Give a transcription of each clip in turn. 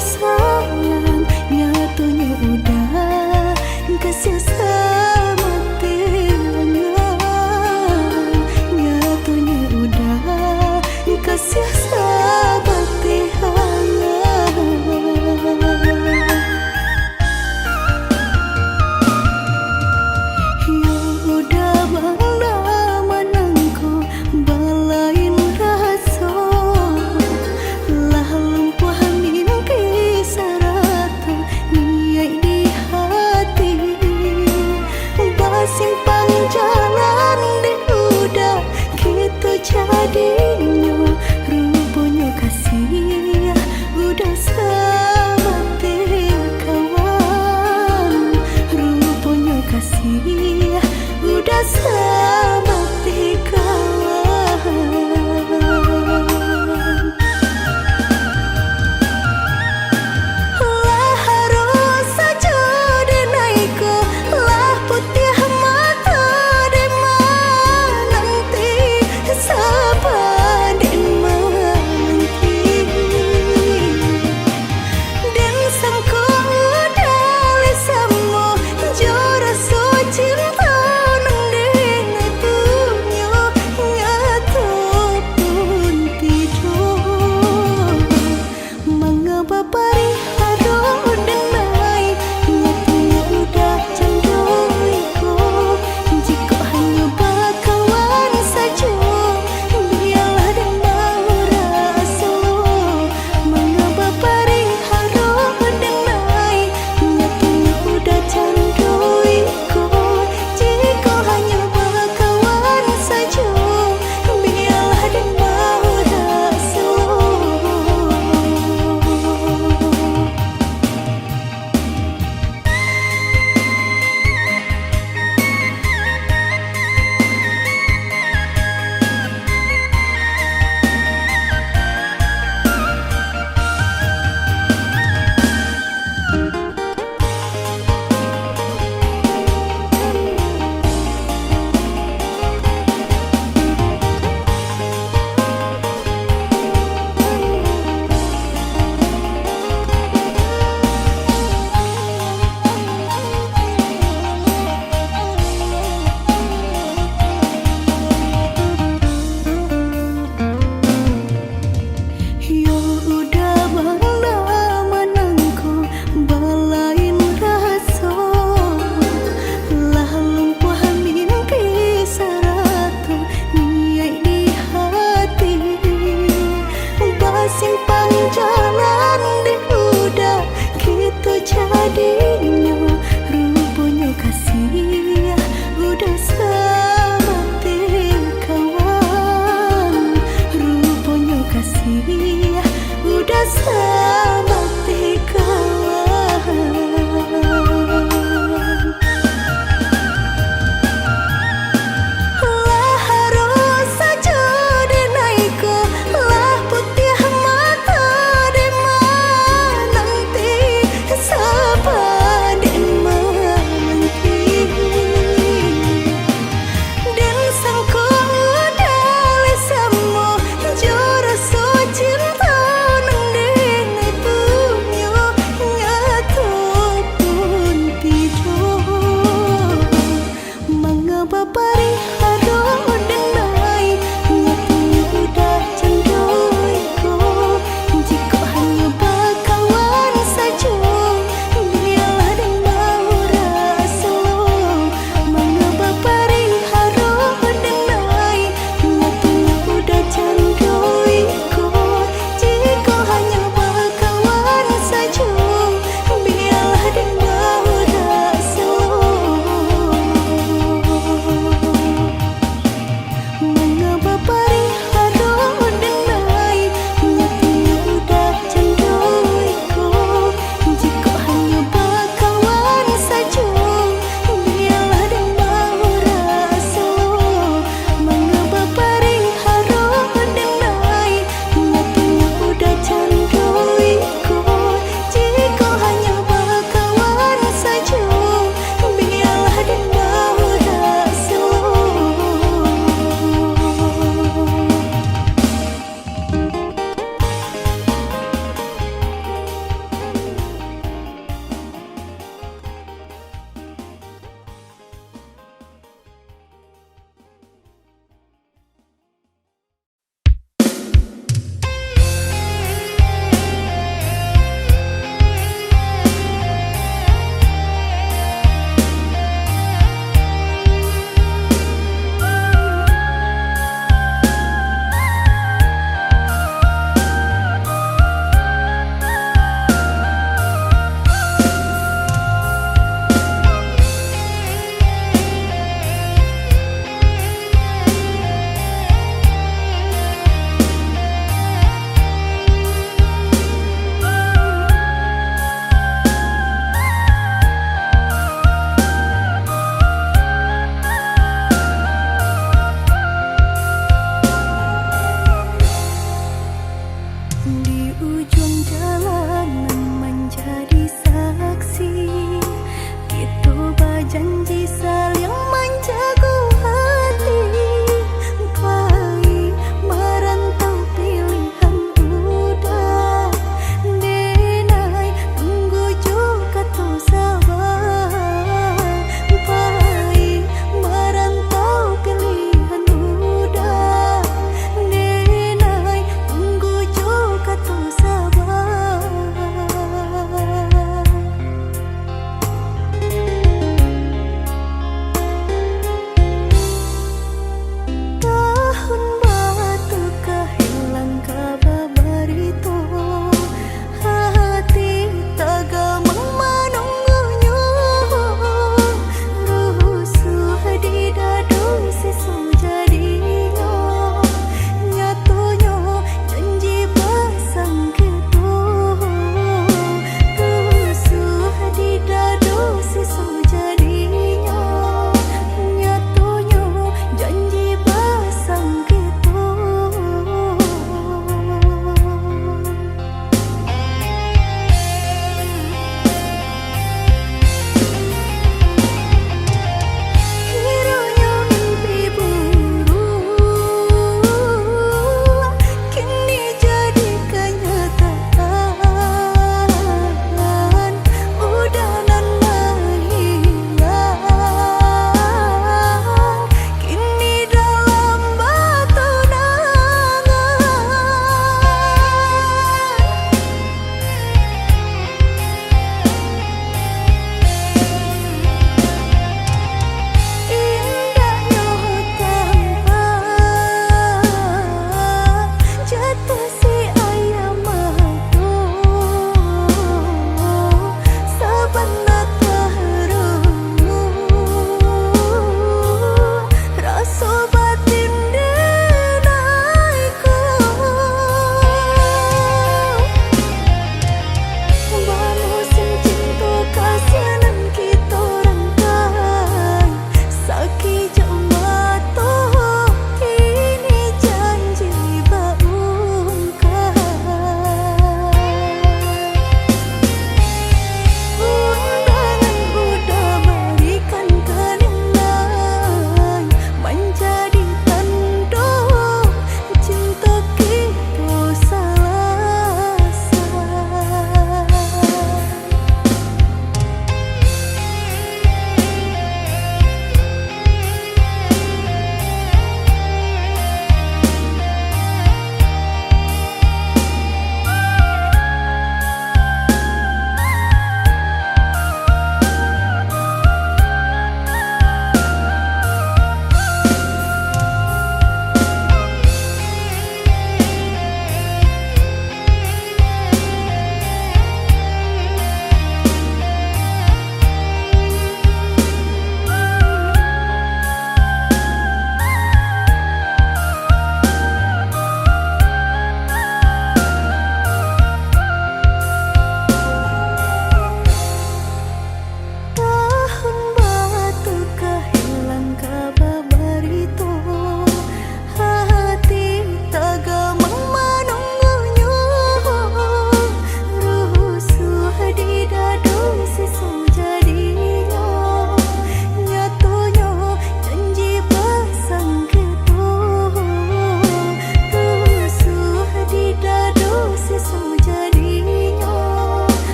sayang nyatunya udah kasih sama tiangan, nyatunya udah kasih sama tiangan. Ya udah bangla manangku balain rasa lah lumpuh mimpi sarata niai di hati basimpang jalan di udah gitu jadinya rupanya kasih udah sama kawan, rupanya kasih udah sama kawan. Lah harus saja denaiku lah putih mata dema nanti sabar dema nanti dan sangku dali samo jora so cinta nang dengai punyo nyatu pun tidur mengapa pari haro denai nyatunya udah candoiku jika hanya bakawan saja biarlah dan mau rasa mengapa pari haro denai nyatunya udah candoiku jika hanya bakawan saja biarlah dan mau rasa. Ya udah bangla manangku balain rasa lah lumpuh mimpi sarata niai di hati basimpang jalan di udah gitu jadinya rupanya kasih udah sama kawan, rupanya kasih udah sama kawan. Lah harus saja denaiku lah putih mata dema nanti sabar dema nanti dan sangku dali samo jora so cinta nang dengai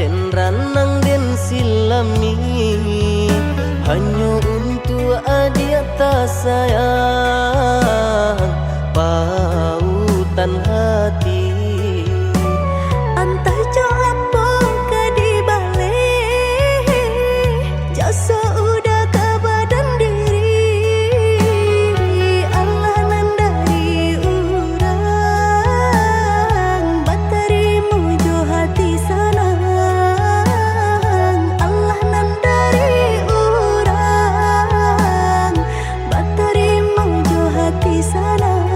Den ranang den silami hanya untuk adik tak sayang pautan hati. Entah jo apa ke di balik jasa udah ke badan diri. Allah nandari urang batarimu jo hati senang. Allah nandari urang batarimu jo hati senang.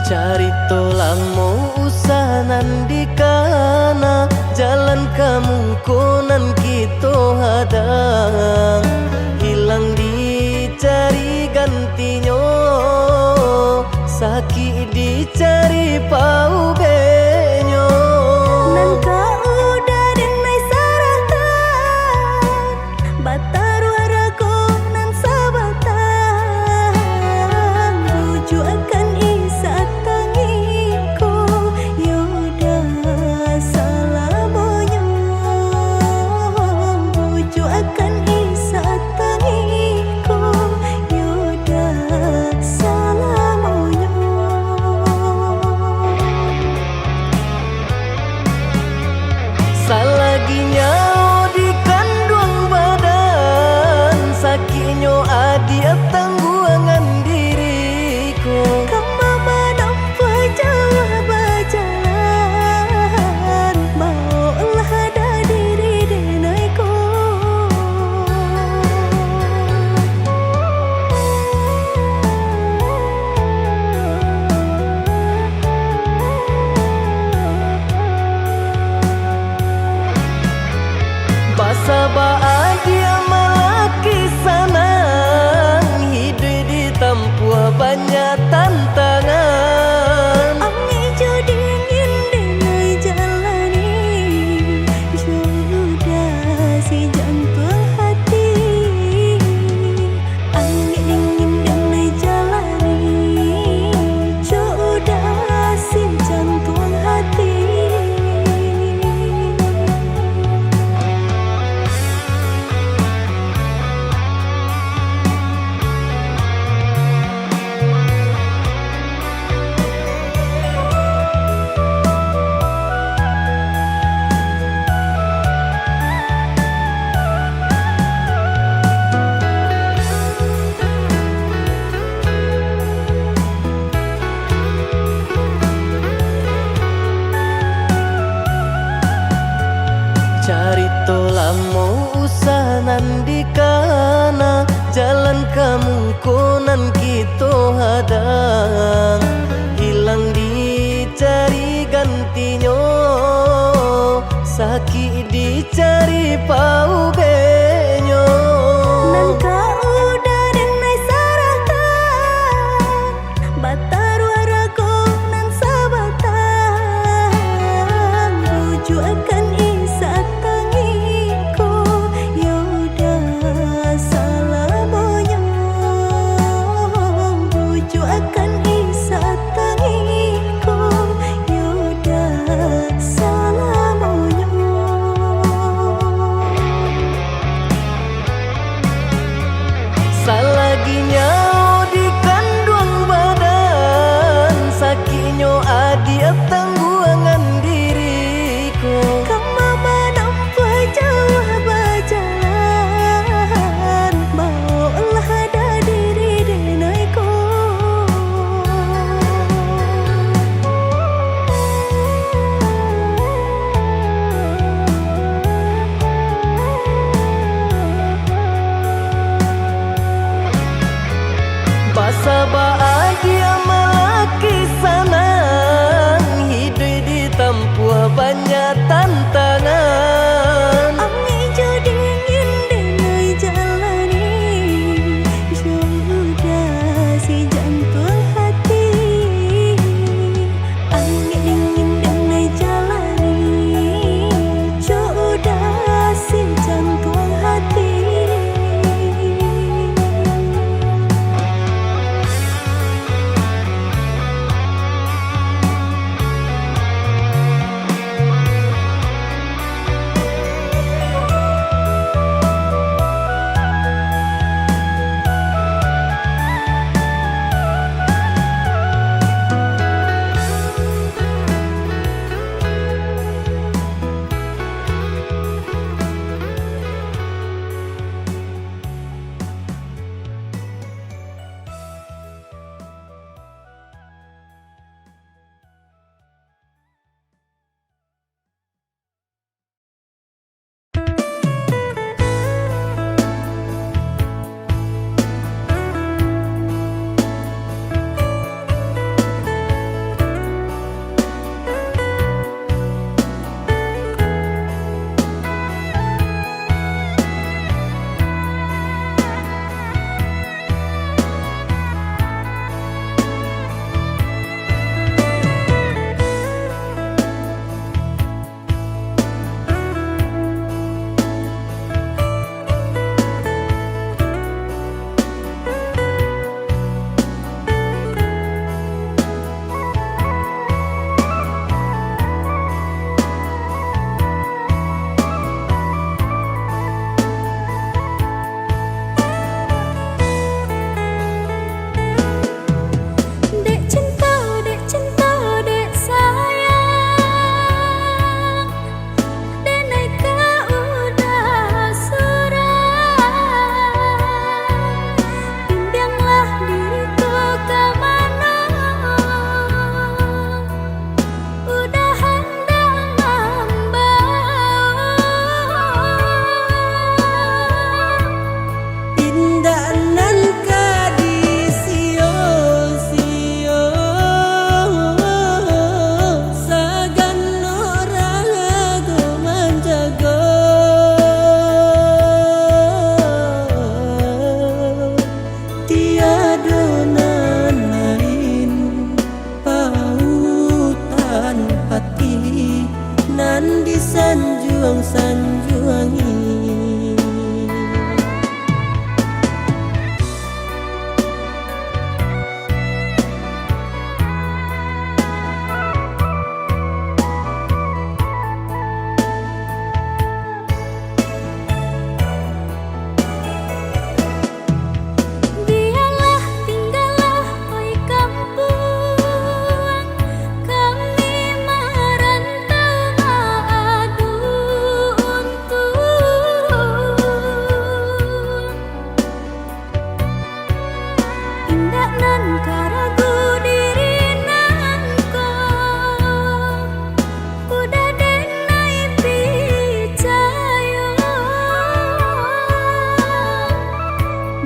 Cari tolang mau usahanan di kana jalan kamu konan kita hadang hilang dicari gantinya sakit dicari pau benyo. Nan kau udah denai saratan batar waraku nan sabatan buju akan isa tangiku yoda salamonyo buju akan isa tangiku yoda salamonyo. Salaginya di kandung badan sakitnya adia tangguangan diriku. Kamu menampa jauh berjalan maulah ada diri denaiku. Basa dia malaki sanang hidup ditempuh banyak tantangan. Angin jo dingin denai jalani jodoh si jantung hati. Angin dingin denai jalani jodoh si jantung hati. Cari tolang mau usahanan di kana jalan kamu konan kita hadang hilang dicari gantinya sakit dicari pau benyo. Nan kau udah denai saratan batar waraku nan sabatan buju akan isa tangiku yoda salamonyo buju akan isa tangiku yoda salamonyo.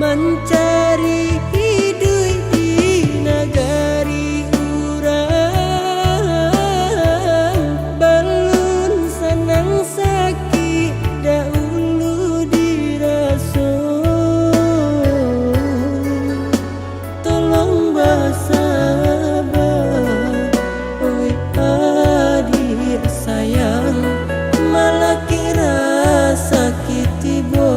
mencari hidup di negari urang, belum senang sakit dahulu diraso. Tolong bersabar, oi adik sayang, malah kira sakit tiba.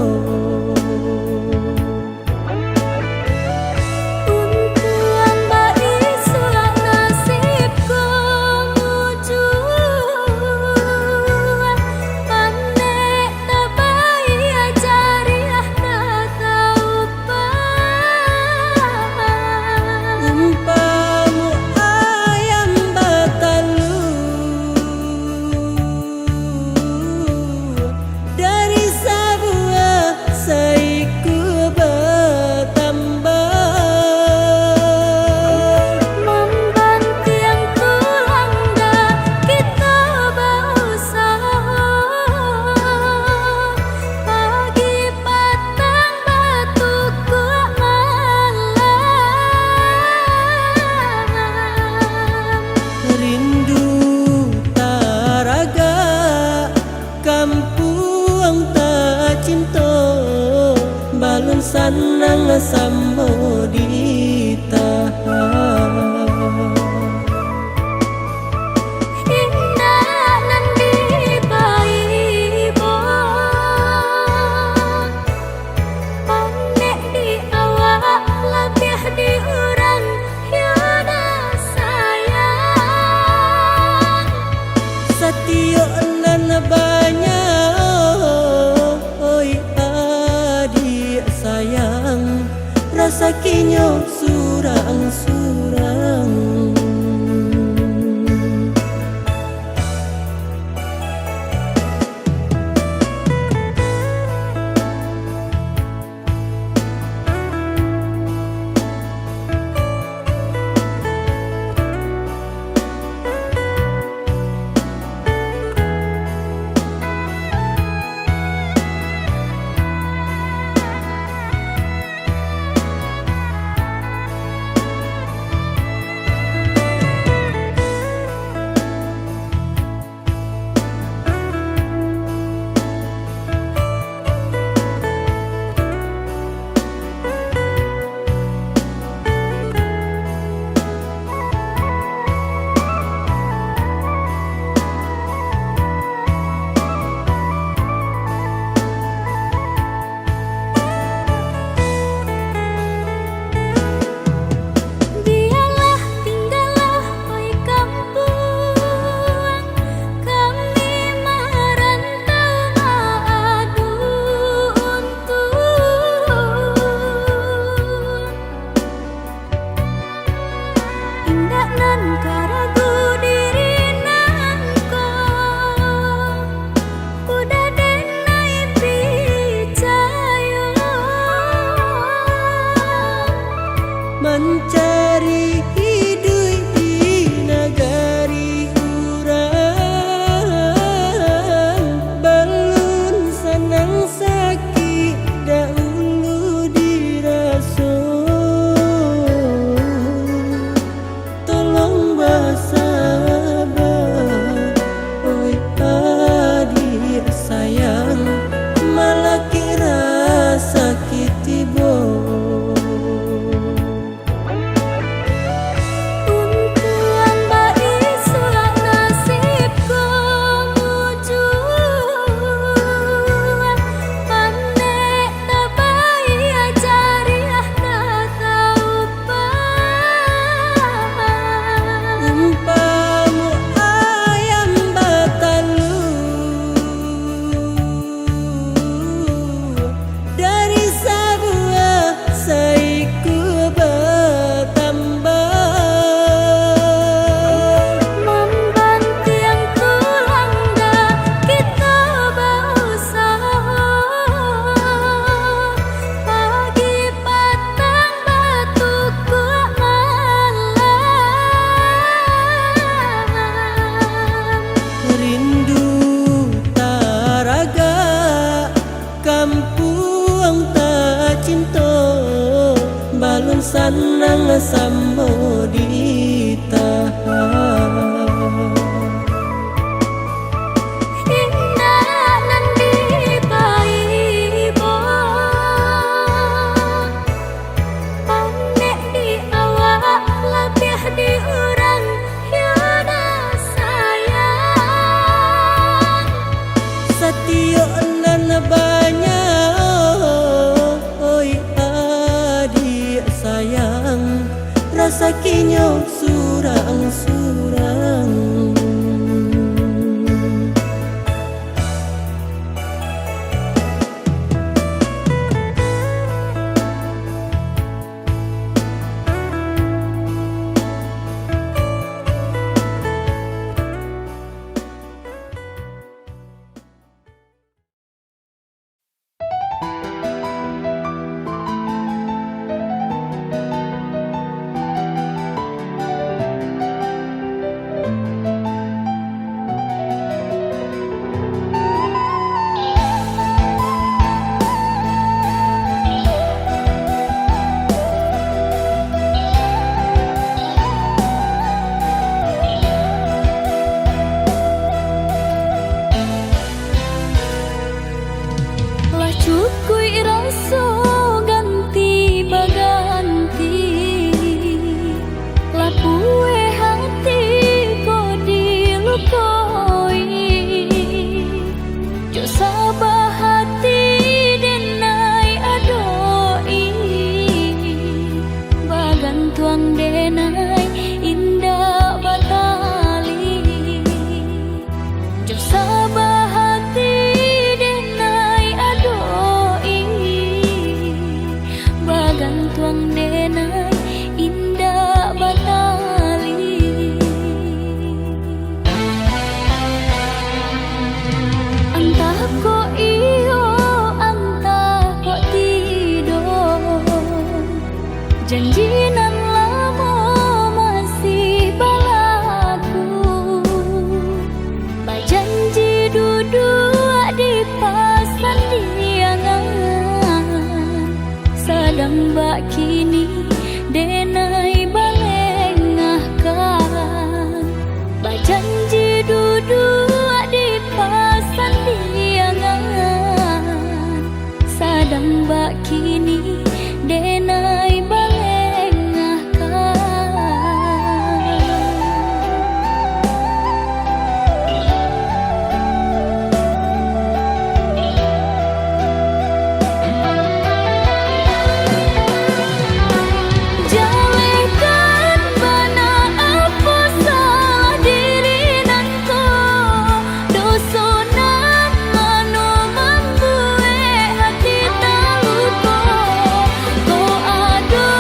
Balon sanang sambo ditahan. Indah nan dibayi-bo, panek di awak lebih di urang yada sayang. Satio nan banyak, oi adik sayang, rasa kinyo surang-surang. sanang sambo ditahan. Indah nan dipaibo Panek di awak lebih di orang Yana sayang Satyo nan banyak oi adik sayang rasa kinyo surang-surang. Cukui rasa ganti baganti Lapue hati ko dilukoi Jo sabah hati denai adoi Bagan tuang denai indah batali Jo sabah hati tuang denai indah batali Antah ko iyo antah ko tidur Janji nan lama masih balaku Bajanji duduk di pasan diangan Sadang bak kini denai balengahkan Bajanji duduk di pasan diangan Sadang bak kini denai balengahkan Aduh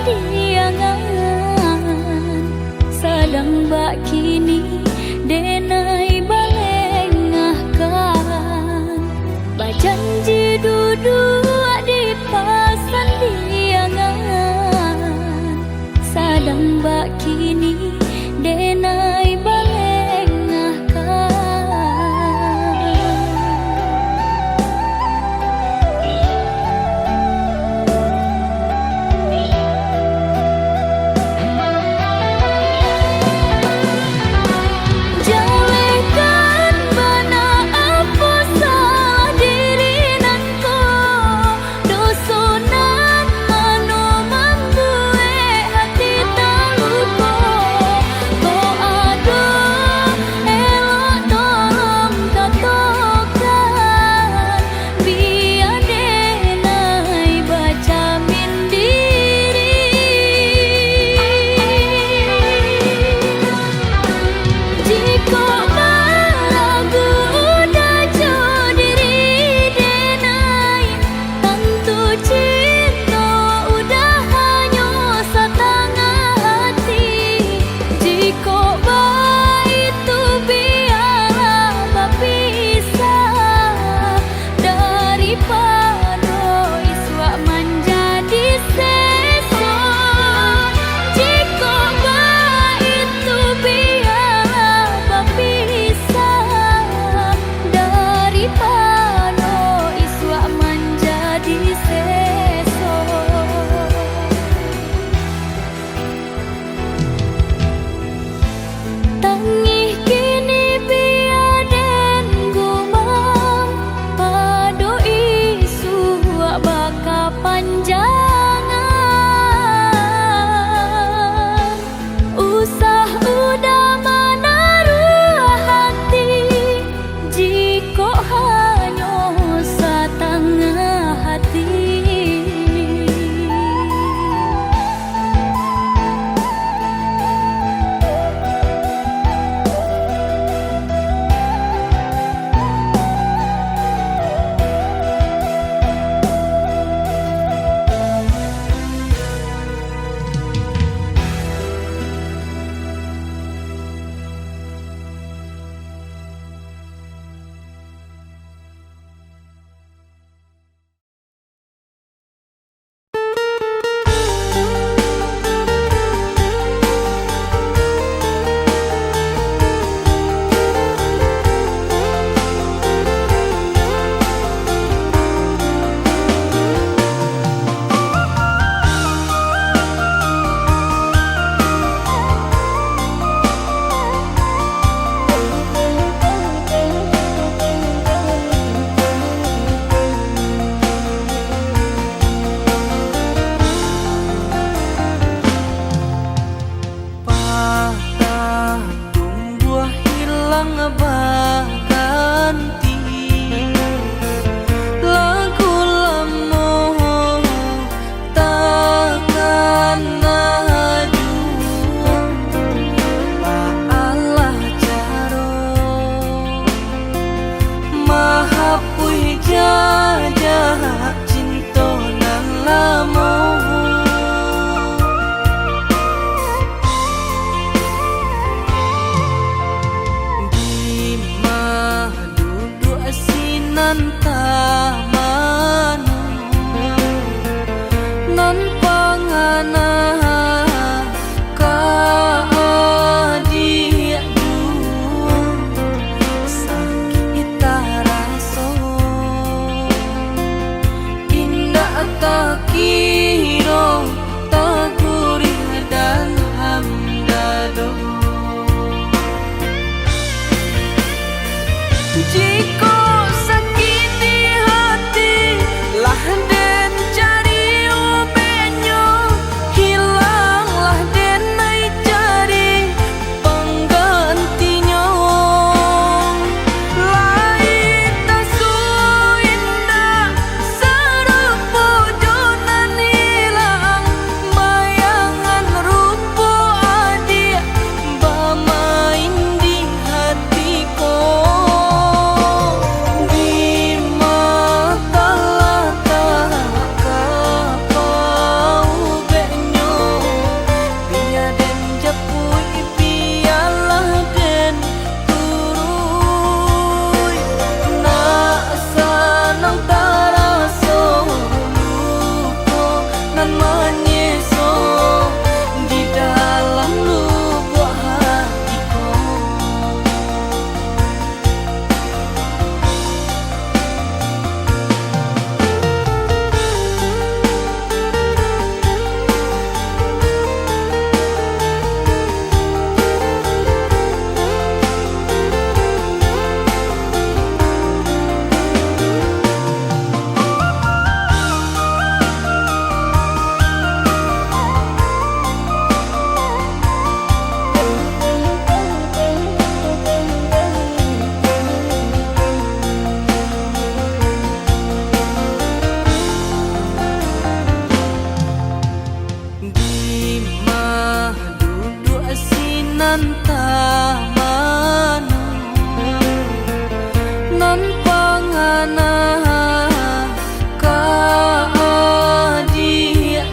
sandiangan sadang bak kini denai balengahkan bajanji duduk di pasandiangan sadang bak kini denai balengahkan. Jalekan bana apa salah diri nanko dosonan mano membuat hati tak lupa ko menyeso di dalam lubuk hatiku. Nan pangana ka adia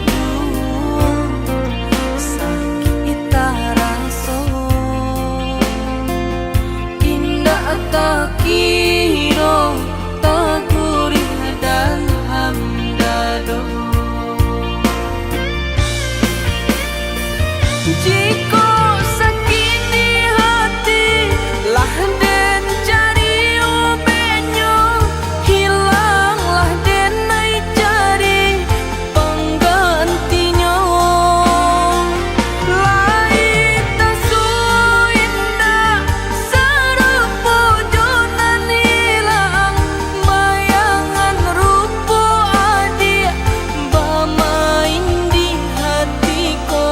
sakit raso indah tak kiro tak gurih dan hamdado. Jika sakini hati lah den cari ubenyo, hilanglah den nai cari penggantinya. Lain tak indah serupa jonan hilang, bayangan rupa adik bermain di hatiku.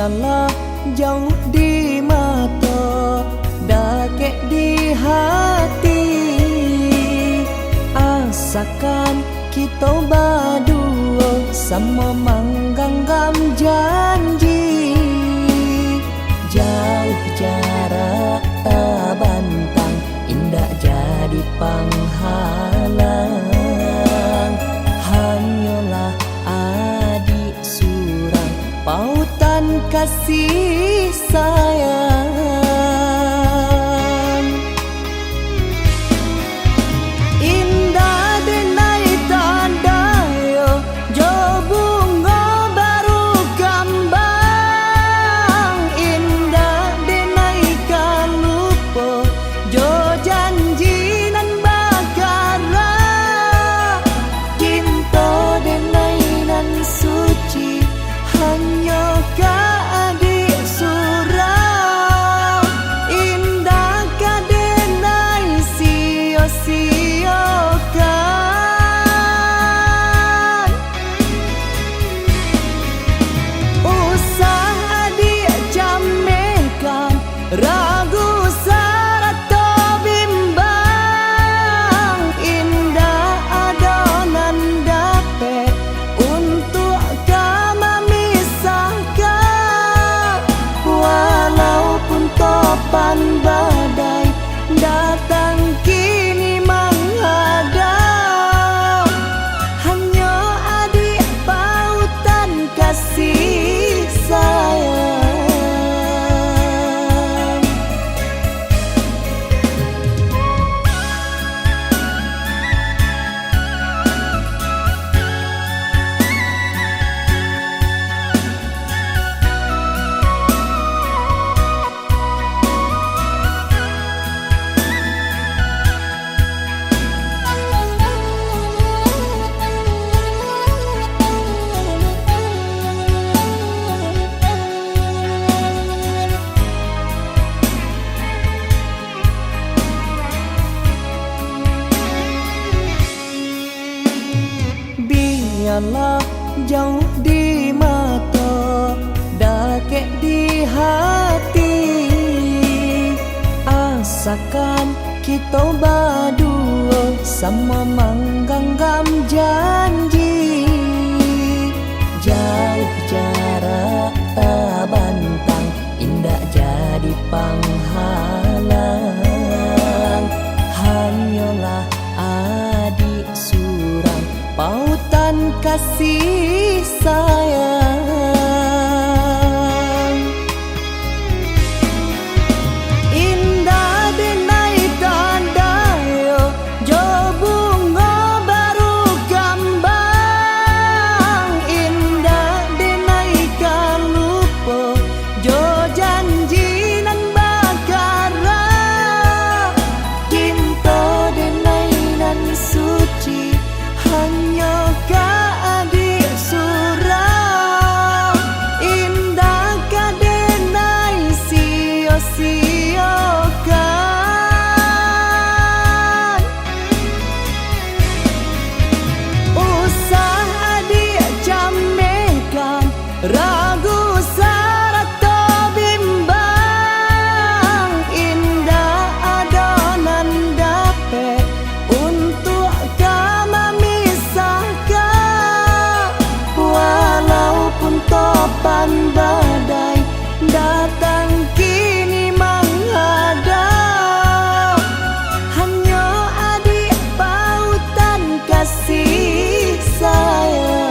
Biarlah jauh di mata, dakek di hati, asakan kita berdua sama menggenggam janji. Jauh jarak tak bantang, indah jadi penghalang. Hanyalah adik surang, pautan kasih sayang. Indah denai tandaya, jo bunga baru kambang. Indah denai kan lupa, jo janji nan bakara. Cinta denai nan suci, hanya ka adik surau. Indah ka denai sia-siakan. Usah adik jamekan, ragu sarata bimbang. Indah adonan dapat untuk kami misahkan. Walaupun topan badai datang kini menghadap, hanya adik pautan kasih sayang. Biarlah jauh di mata, dakek di hati, asakan kita berdua sama menggenggam janji. Jauh jarak tak bantang, indah jadi penghalang. Hanyalah adik surang, pautan kasih sayang. Indah denai tandaya, jo bunga baru kambang. Indah denai kan lupa, jo janji nan bakara. Cinta denai nan suci, hanya ka adik surau. Indah ka denai sia-siakan. Usah adik jamekan, ragu sarata bimbang. Indah adonan dapat untuk kami misahkan. Walaupun topan badai datang kini menghadap, hanya adik pautan kasih sayang.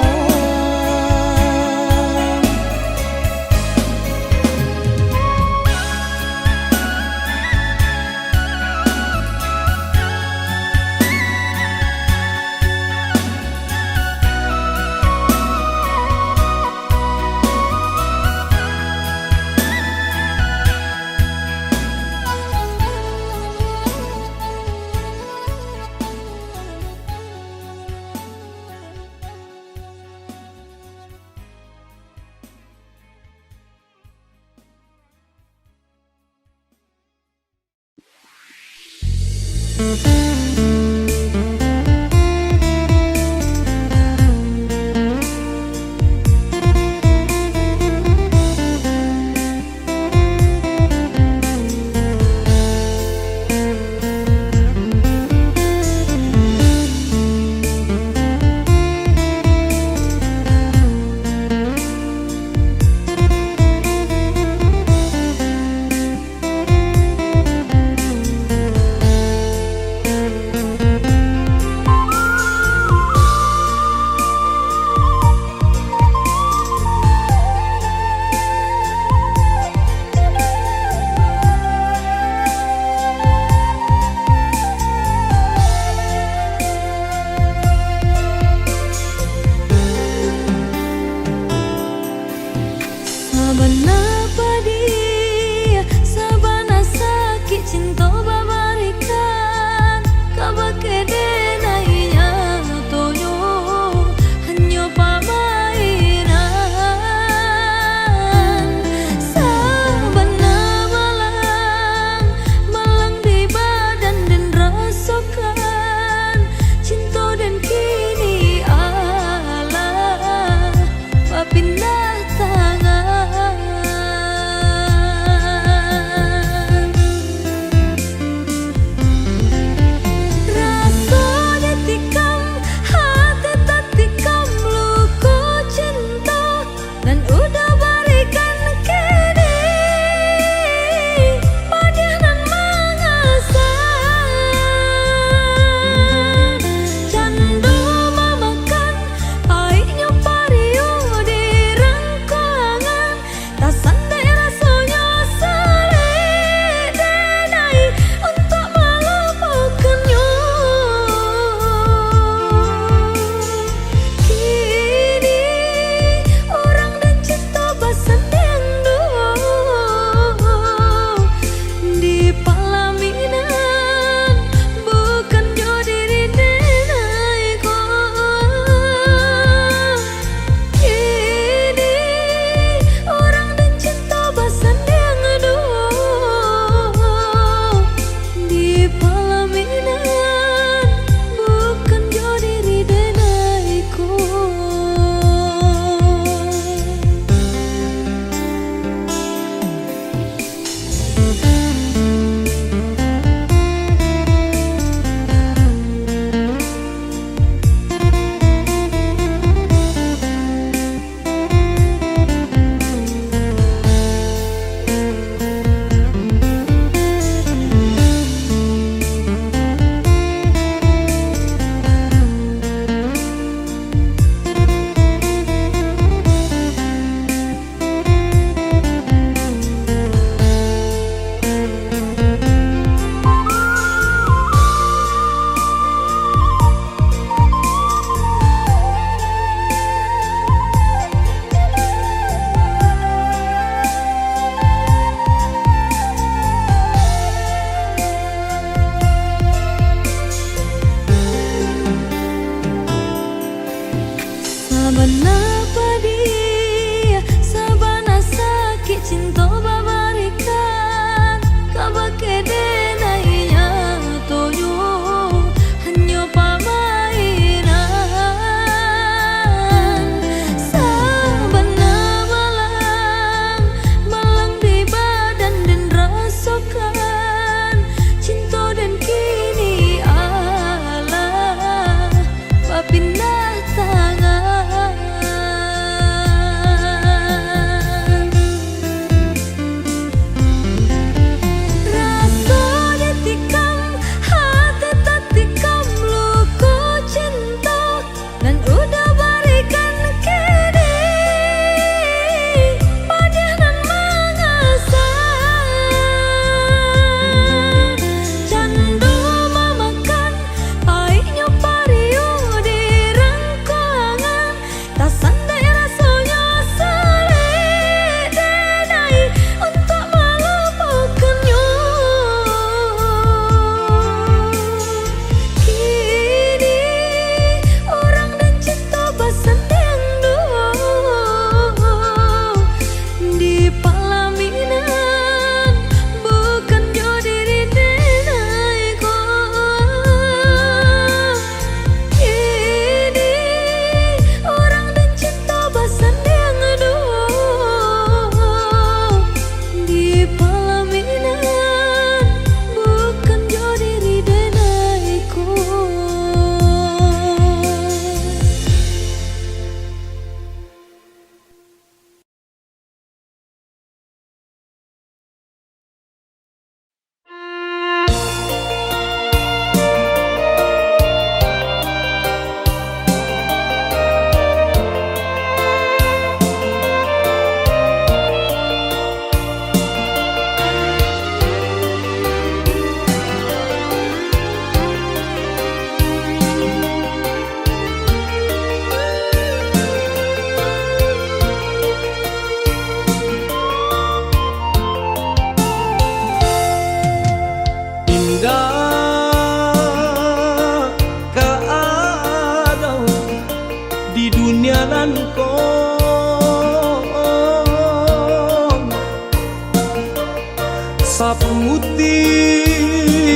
putih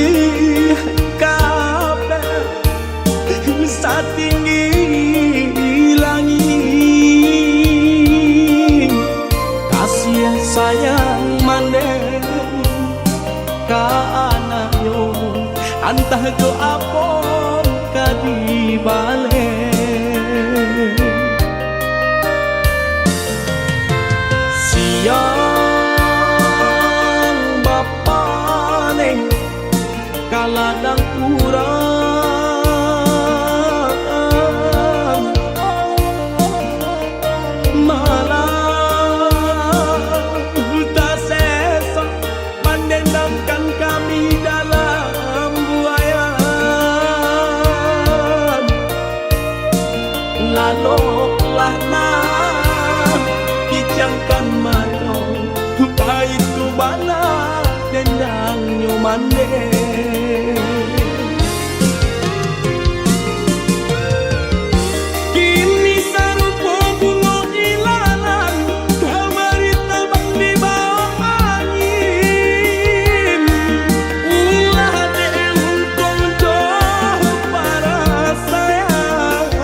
kabeh satinggi langit. Kasih sayang mandeng ka anak yo antah jo apon ka di balik. Siang bapa neng kaladang kurang malah tak sesa mendendamkan kami dalam buayan. Laloklah nah kijangkan mano itu bala dendang nyomande. Kini sarupo bunga ilalang kamari terbang di bawah angin. Ulah diuntung jauh para sayang.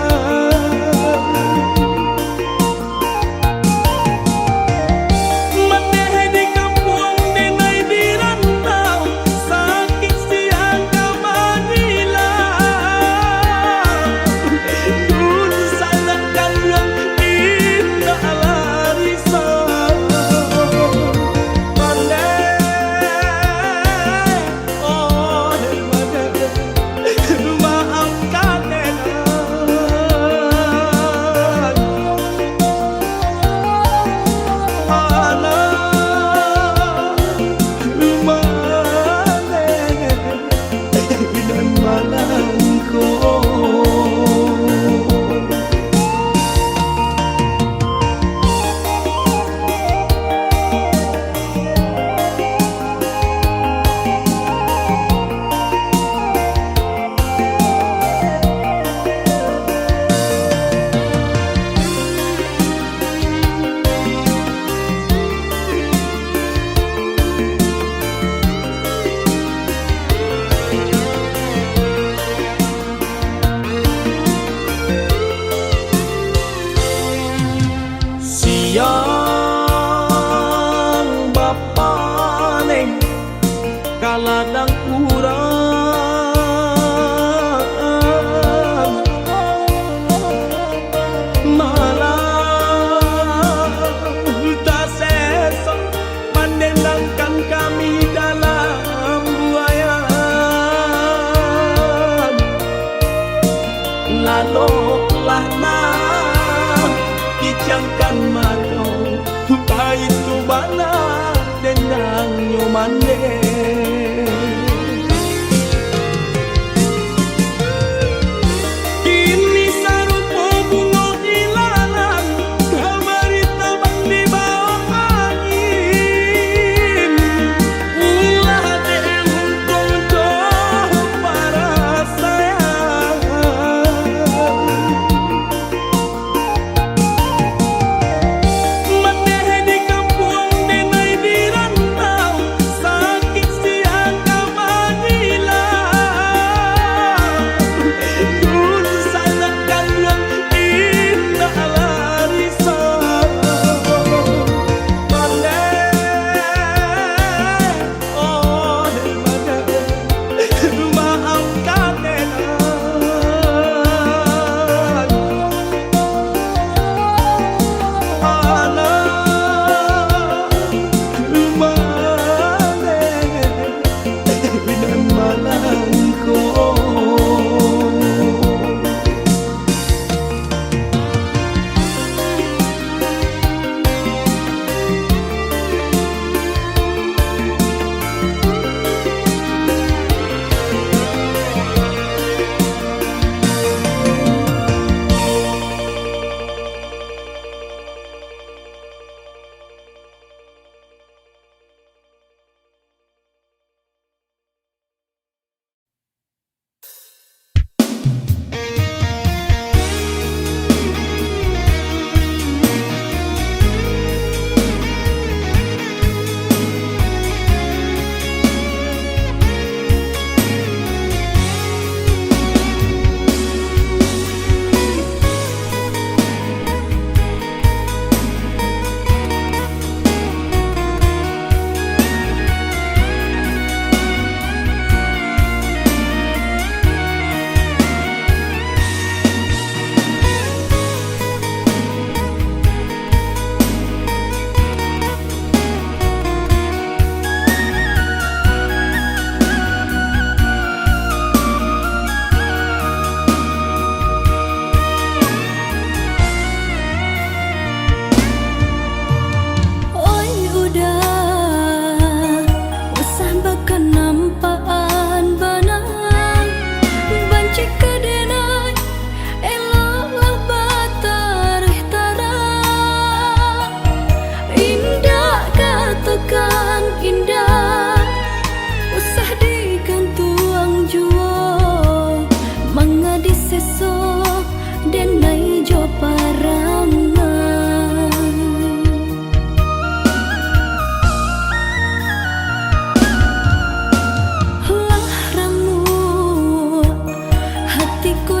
Siang bapa neng kaladang kurang malah tak sesa mendendangkan kami dalam buayan. Laloklah nah kijangkan mano itu bala dendang nyomande. Kini sarupo bunga ilalang kamari terbang di bawah angin. Ulah diuntung jauh para sayang. Sakit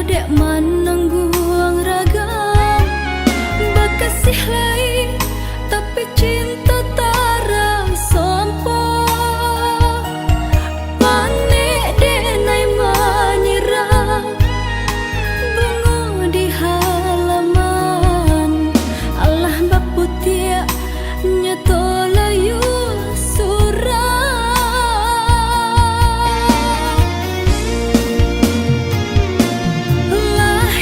dek manangguang ragam bakasih lain tapi cinta tarang sampo panik denai menyerah bunga di halaman Allah baputia nyato layu surah lah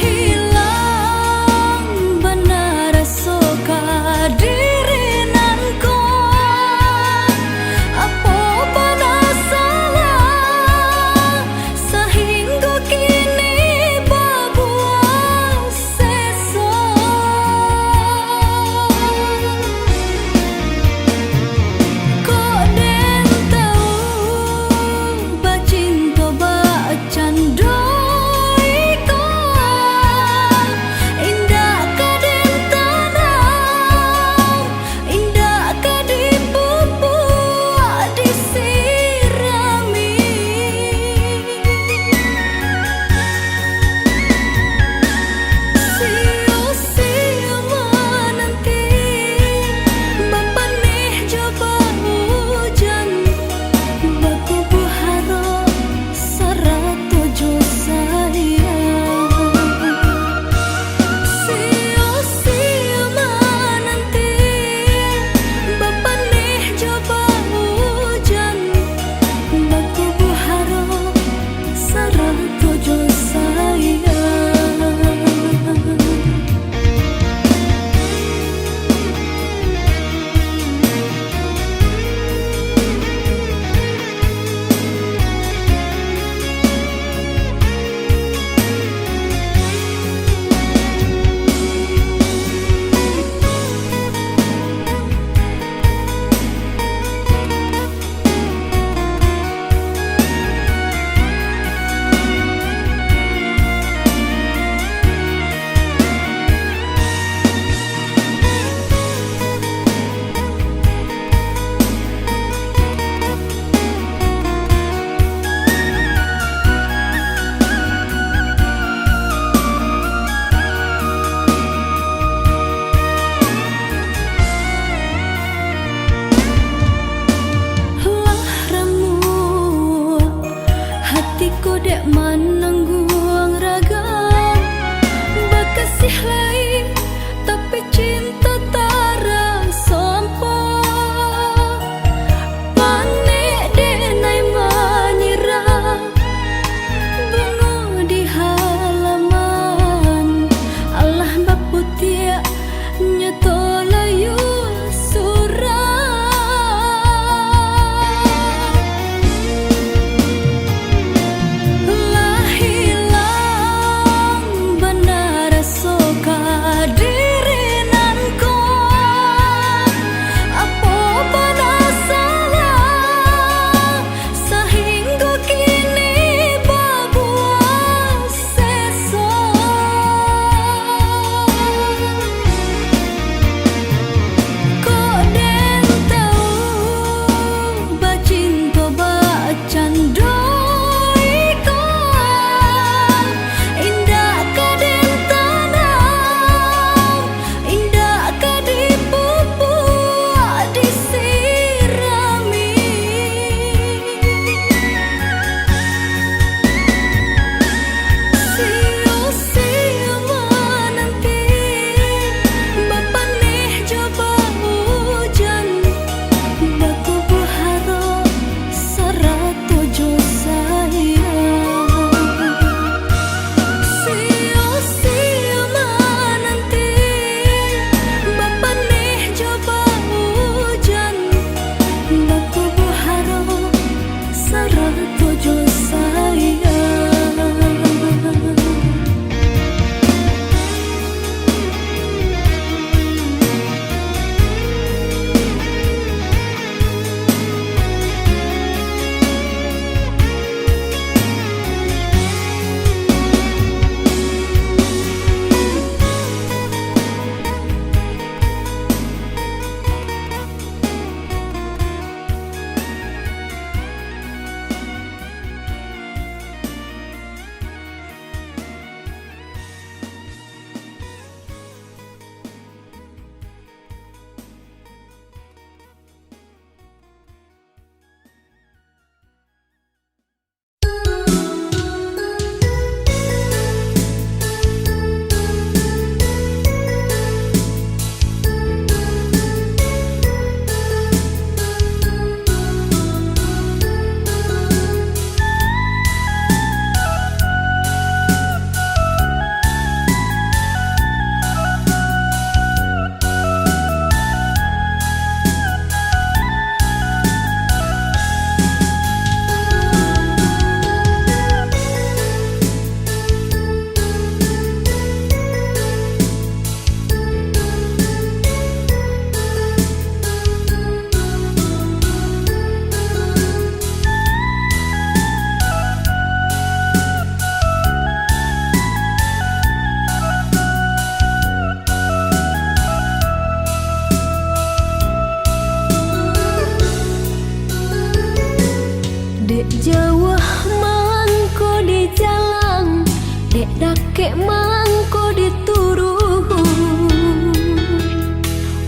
dek dake mangko dituruh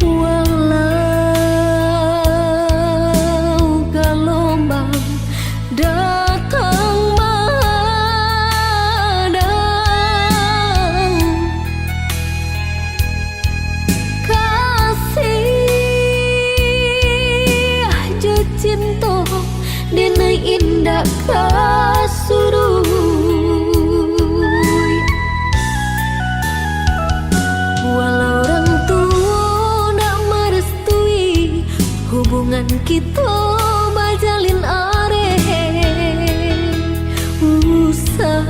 walau gelombang datang menghadang kasih aja cinta dina indah kasuruh walau orang tua nak merestui hubungan kita bajalin usah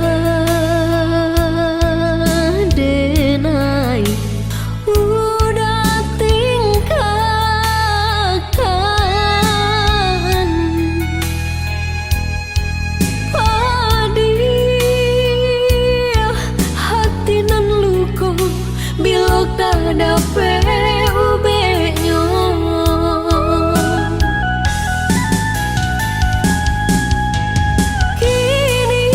denai udah tingkahkan padih hati nan luko bila kada ubenya kini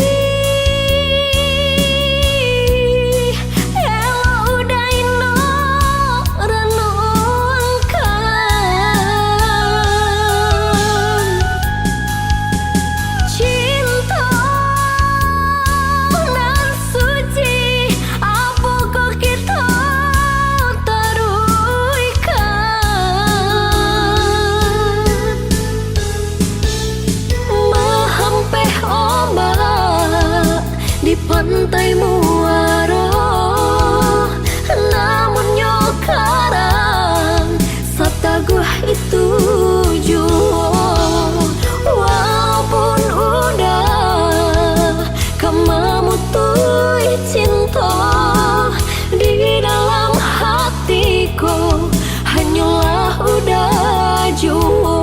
elo udah ino renungkan cinta nan suci apakah kita taruhkan mahampeh ombak di pantai muara namun nyokarang sataguh itu jua walaupun udah kemamutui cinta di dalam hatiku hanyalah udah jua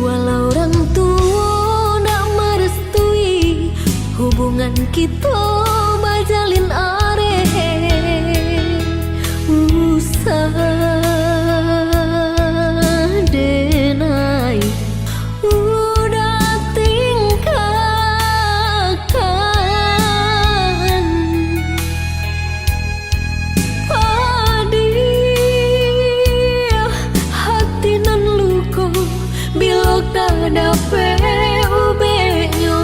walau orang tua nak merestui hubungan kita bajalin usah denai udah tingkahkan padih hati nan luko bila kada ubenya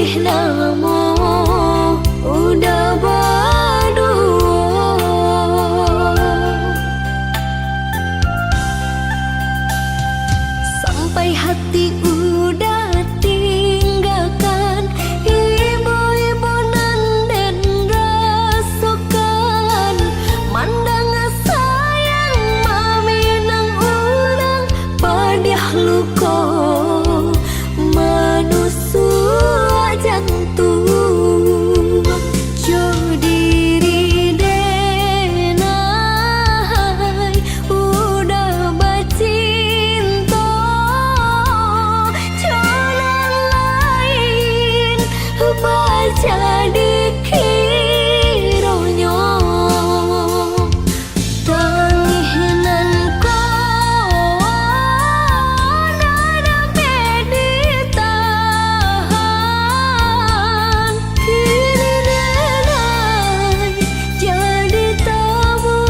tulih namo udah berdua. Sampai hati udah tinggalkan ibu-ibu nan den rasukan, mandang sayang mami nang urang padiah luko manusu jantung. Jo diri denai udah bacinta, jalan lain baca dikironyo. Tanginan ko nada peditahan, kini denai jadi tamu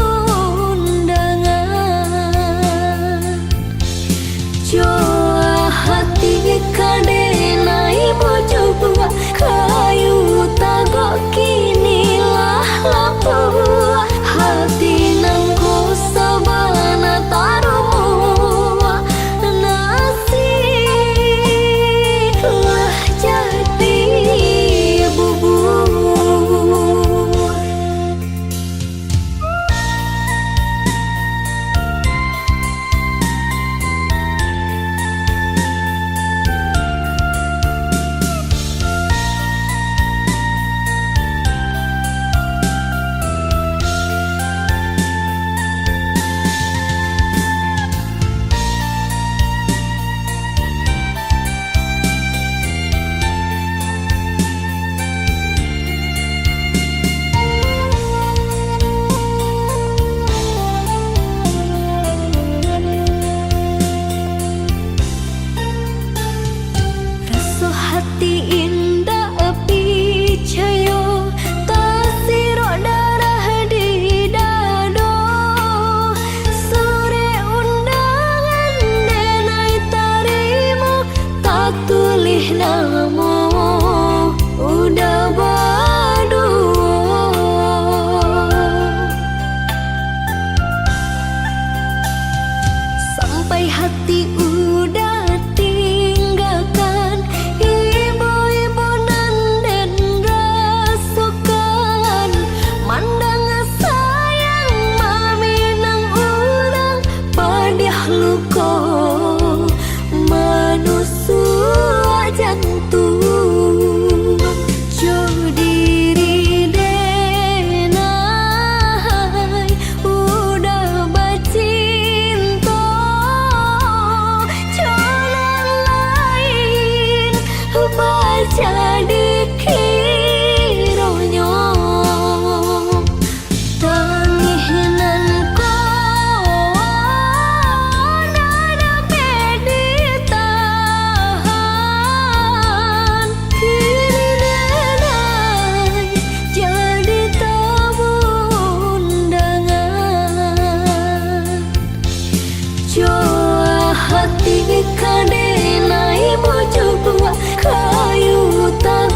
undangan. Joa hati kadenai bojo buah kayu tagok kinilah lapua, hati nang ko sabana tarumu nasib lah jadi bubur. Rasa hati indah api cayo tasiro darah di dado. Sore undangan denai tarimo tak tulih namo udah berdua. Sampai hati udah tinggalkan ibu-ibu nan den rasukan, mandang sayang mami nang urang padiah luko manusu jantung. Jo diri denai udah bacinta, jalan lain baca dikironyo. Tanginan ko nada peditahan, kini denai jadi tamu undangan. Joa hati kadenai bojo buah kayu tak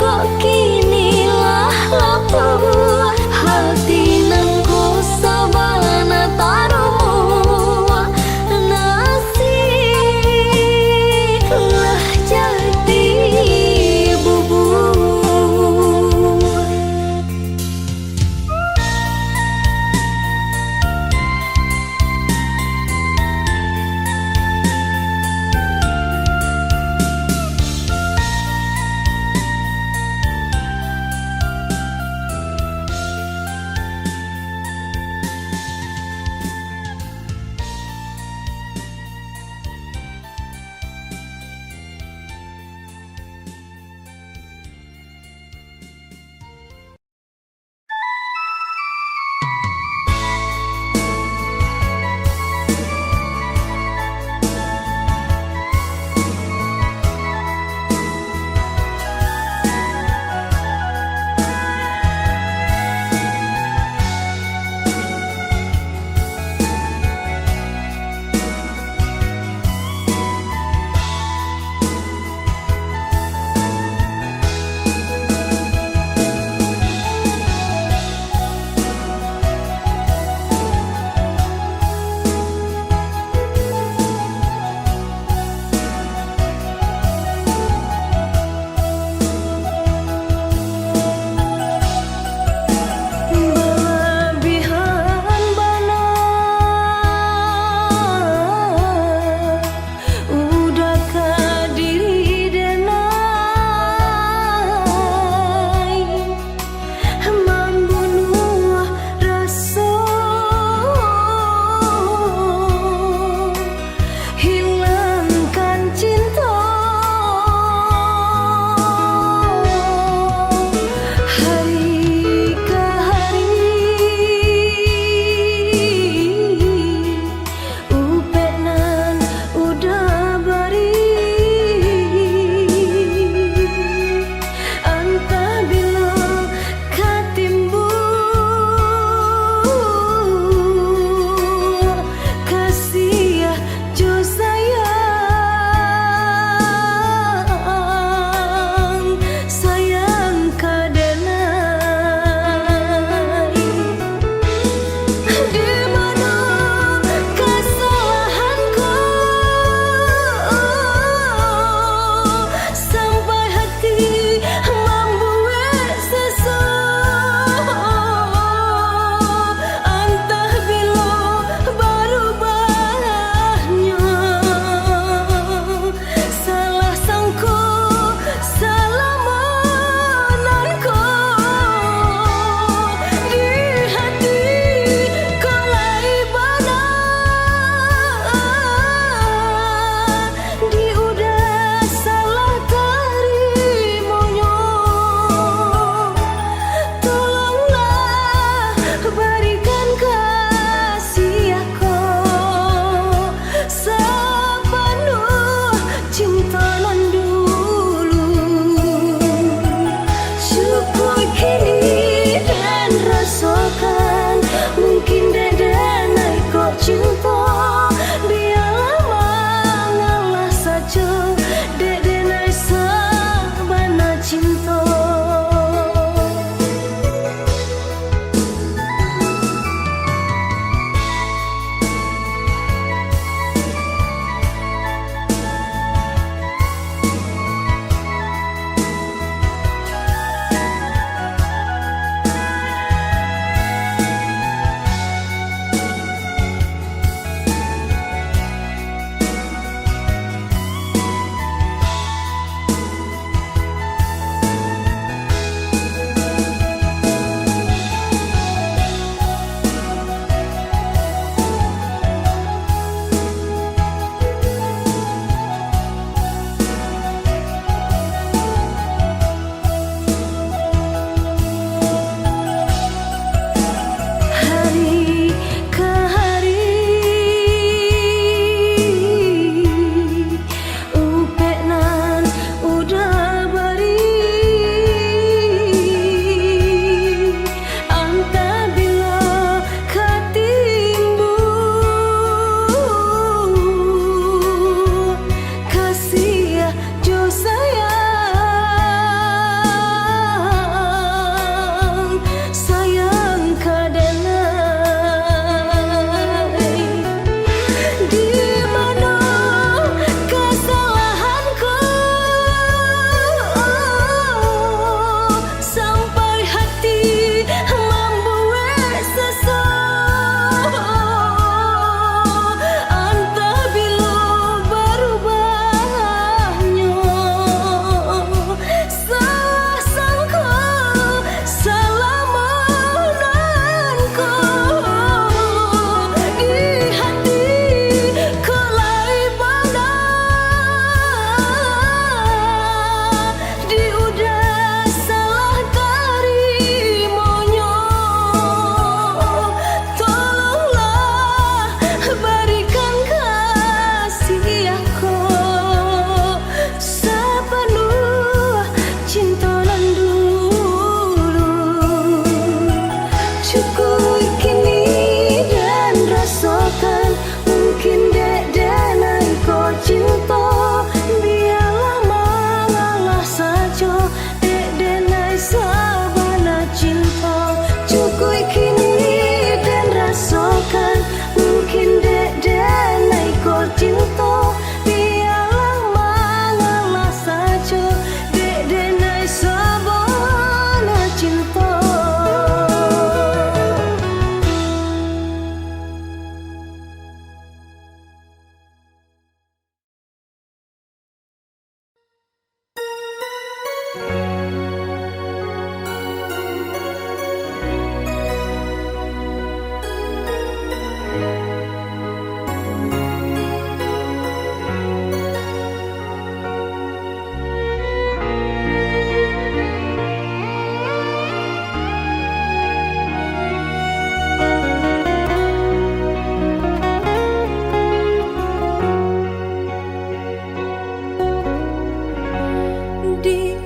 Di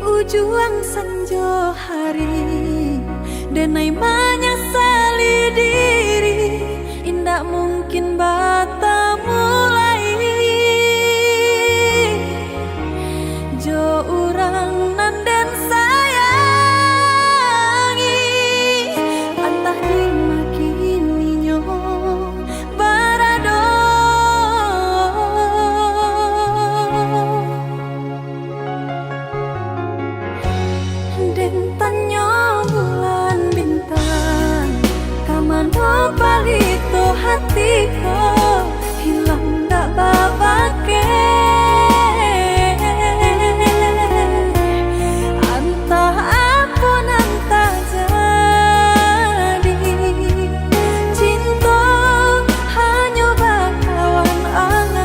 ujung senja hari, denai menyesali diri, indak mungkin bata mulai. Jo urang nan den sayangi, antah dimakini nyo barado. Den tanyo bulan bintang, kamano palito hatiku, hilang dak babake. Antah apun antah jadi, cinta hanya bakawan angan.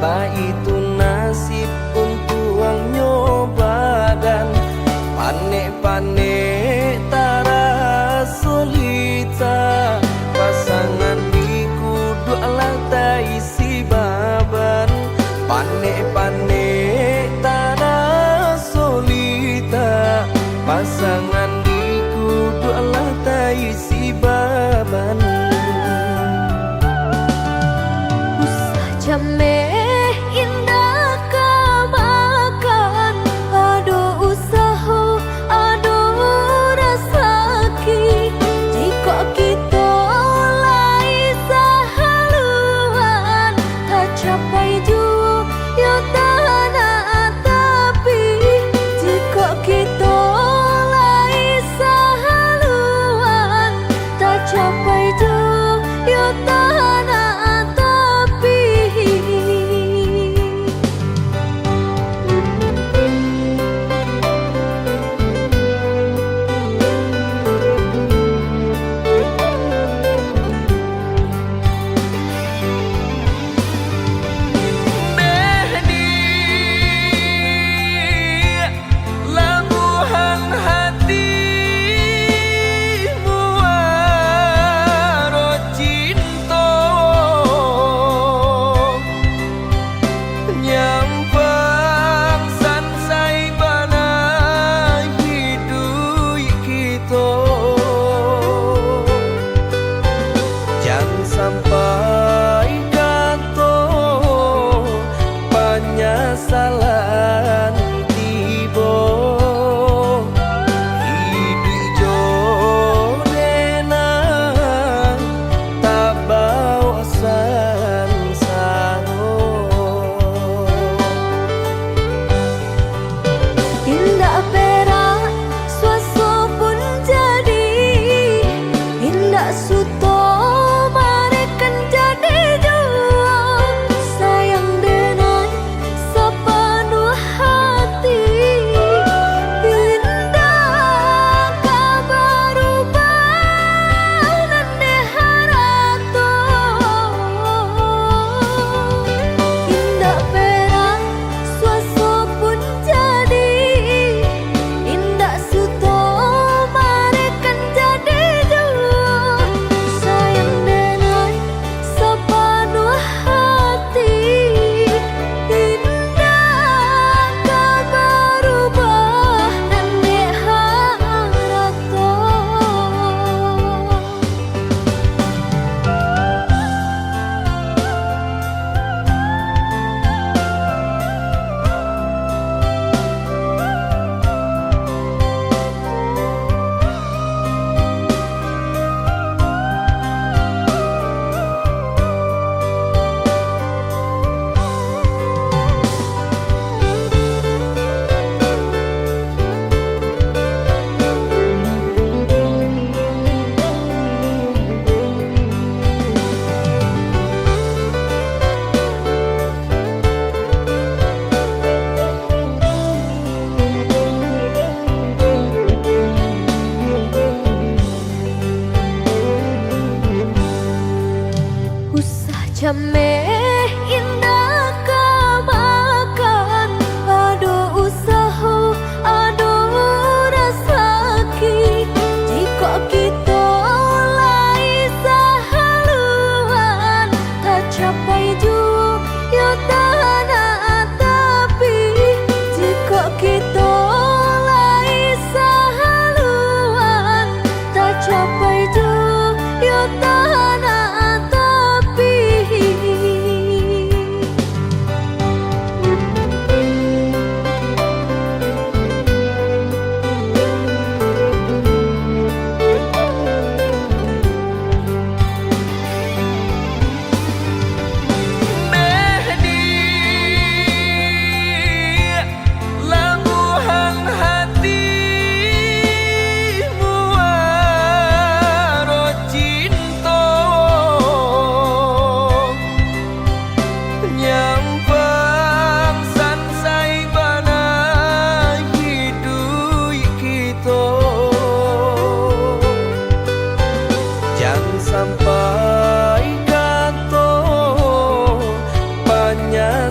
Apa itu nasib untuk ang nyoba dan panek-panek tara solita. Pasangan di kudu alata isi baban, panek-panek tara solita. Pasangan di kudu alata isi baban. Usah jameh indah kamakan, aduh usaha, aduh rasaki. Jika kita lai sahaluan, tak capai jua ya tanah tapi. Jika kita lai sahaluan, tak capai jua ya tanah tapi.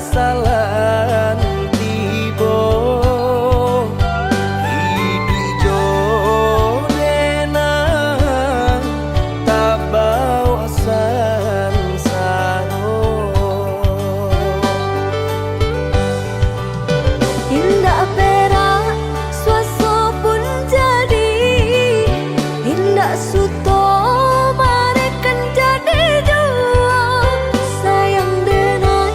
salan tibo Hidui jolena tak bawa sansaro Indah perak suaso pun jadi Indah suto marekan jadi dua Sayang denai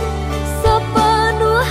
sepenuh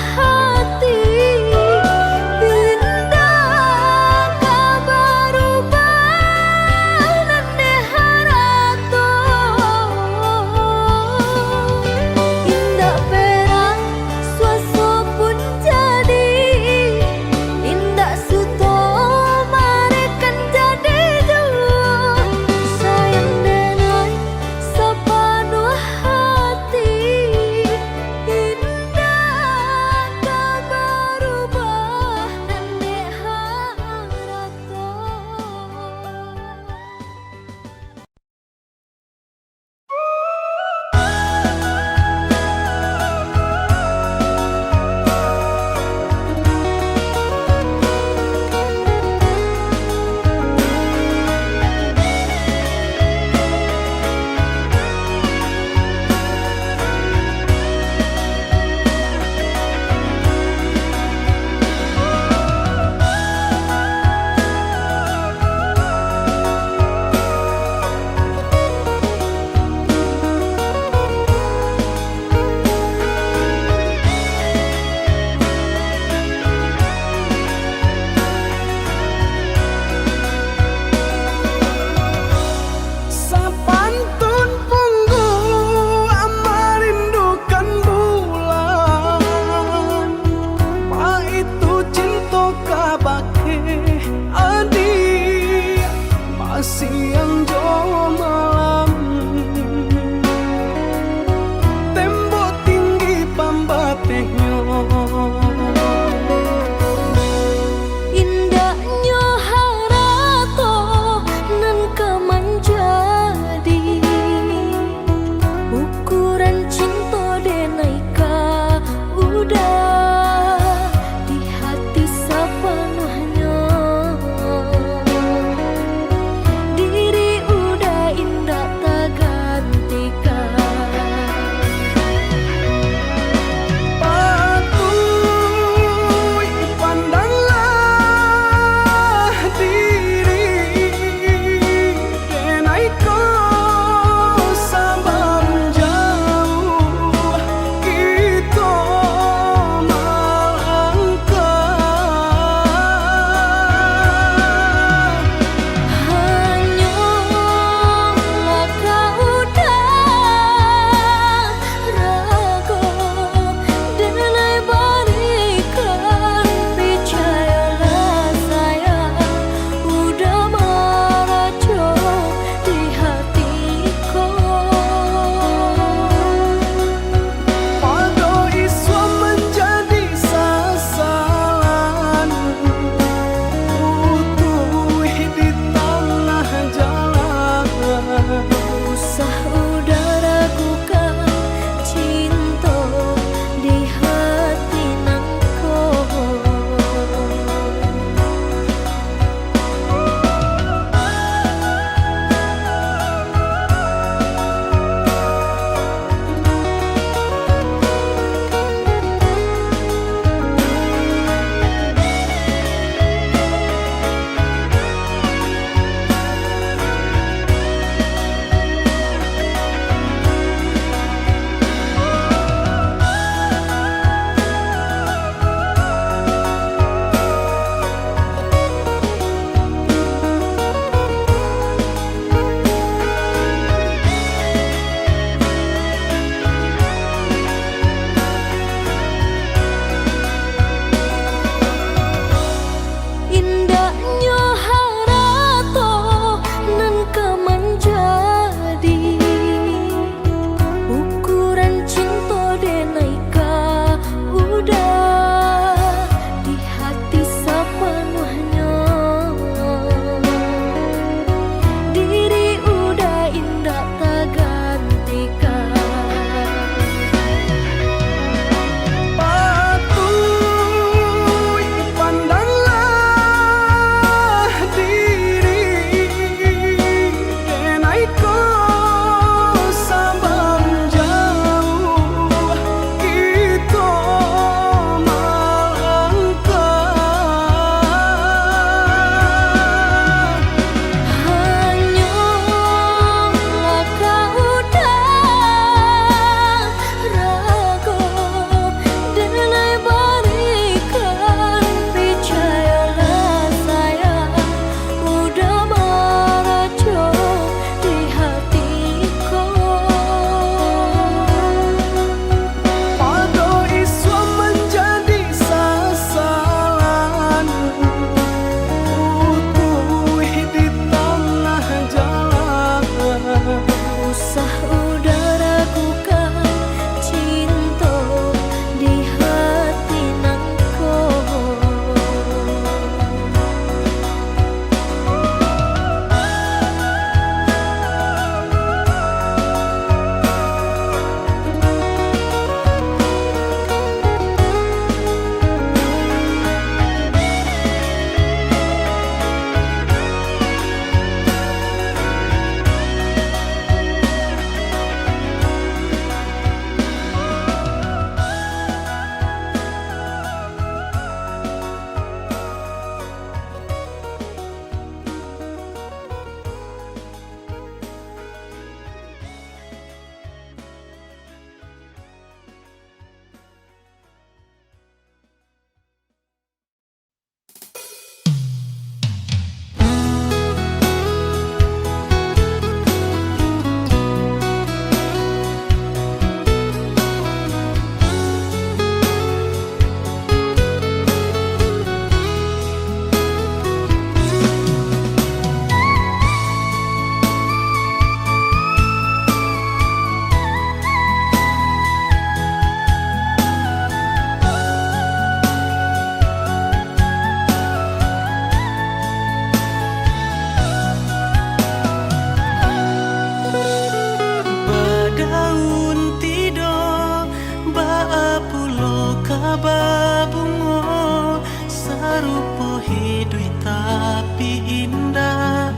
duit tapi indah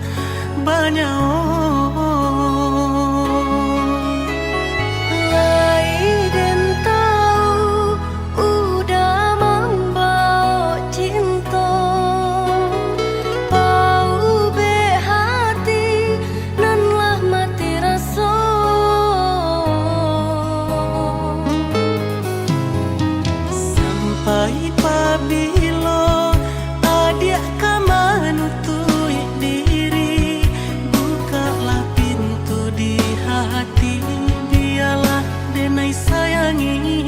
banyak Laiden tahu udah membawa cinta Pau be hati nan lah mati rasa sampai pabilo adik kamanutui diri bukalah pintu di hati biarlah denai sayangi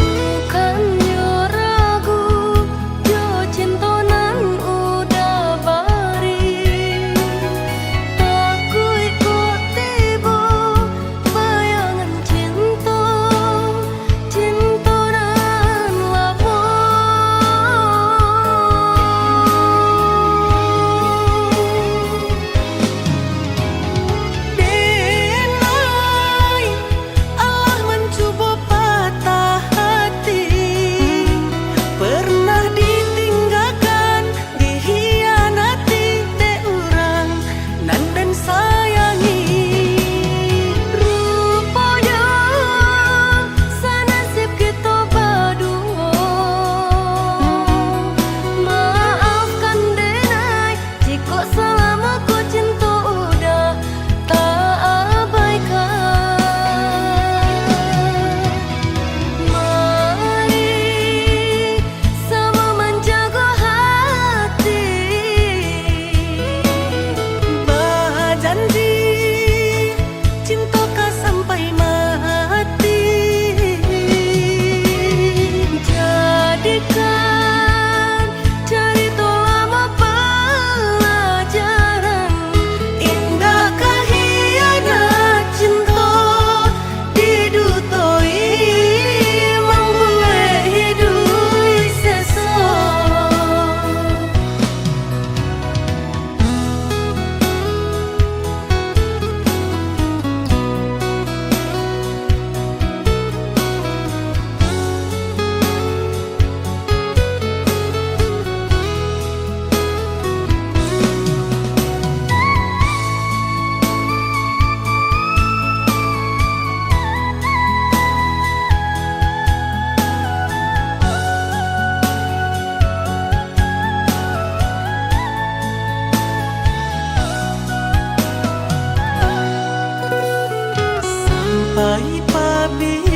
Bukan yo ragu yo cinta nan udah bari Takui kok tiba bayangan cinta Cinta nan lama Denai Allah mencoba patah hati pernah ditinggalkan dihianati de orang nan dan sayangi Rupanya sanasib kita berdua Maafkan denai jika selama ku cinta udah tak abaikan Mari sama menjaga hati berjanji cinta kau sampai mati Jadikan cerita lama pelajaran indahkah hianat cinta didutoi membuat hidup sesat sampai pabilo